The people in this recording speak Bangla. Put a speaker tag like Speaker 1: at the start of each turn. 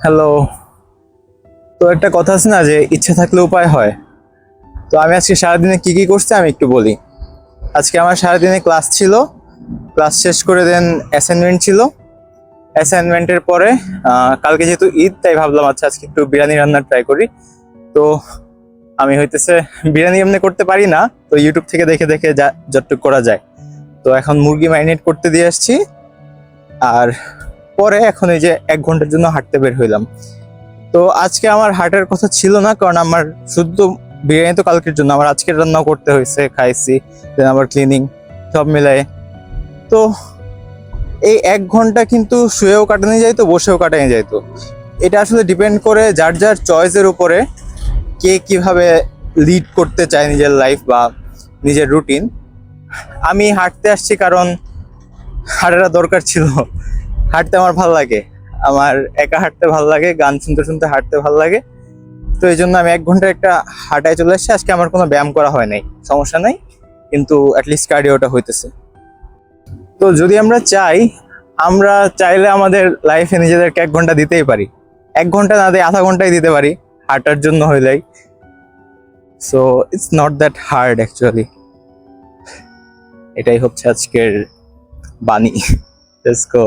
Speaker 1: হ্যালো। তো একটা কথা আছে না যে ইচ্ছা থাকলে উপায় হয়। তো আমি আজকে সারাদিনে কি কি করছি আমি একটু বলি। আজকে আমার সারাদিনে ক্লাস ছিল, ক্লাস শেষ করে দেন অ্যাসাইনমেন্ট ছিল। অ্যাসাইনমেন্টের পরে কালকে যেহেতু ঈদ তাই ভাবলাম আচ্ছা আজকে একটু বিরিয়ানি রান্নার ট্রাই করি। তো আমি হইতেছে বিরিয়ানি এমনি করতে পারি না, তো ইউটিউব থেকে দেখে দেখে যা যতটুকু করা যায়। তো এখন মুরগি ম্যারিনেট করতে দিয়ে আসছি। আর পরে এখন এই যে 1 ঘন্টার জন্য হাঁটতে বের হইলাম। তো আজকে আমার হার্টের কথা ছিল না, কারণ আমার শুদ্ধ বিরিয়ানি তো কালকের জন্য, আমার আজকের রান্নাও করতে হয়েছে, খাইছি, দেন আবার ক্লিনিং সব মিলায়ে। তো এই 1 ঘন্টা কিন্তু শুয়েও কাটানো যাইতো, বসেও কাটানো যাইতো। এটা আসলে ডিপেন্ড করে যার যার চয়েসের উপরে, কে কিভাবে লিড করতে চায় নিজের লাইফ বা নিজের রুটিন। আমি হাঁটতে আসছি কারণ হাঁটাটা দরকার ছিল। হাঁটতে আমার ভাল লাগে, আমার একা হাঁটতে ভাল লাগে, গান শুনতে শুনতে হাঁটতে ভাল লাগে। তো এই জন্য আমি 1 ঘন্টা একটা হাঁটায় চলে আসছি। আজকে আমার কোনো ব্যায়াম করা হয় নাই, সমস্যা নাই, কিন্তু অ্যাটলিস্ট কার্ডিওটা হইতেছে। তো যদি আমরা চাই, আমরা চাইলে আমাদের লাইফে নিজেদেরকে 1 ঘন্টা দিতেই পারি। 1 ঘন্টা না দিয়ে আধা ঘন্টাই দিতে পারি হাঁটার জন্য হইলেই। So it's not that hard actually. এটাই হচ্ছে আজকের বাণী। Let's go.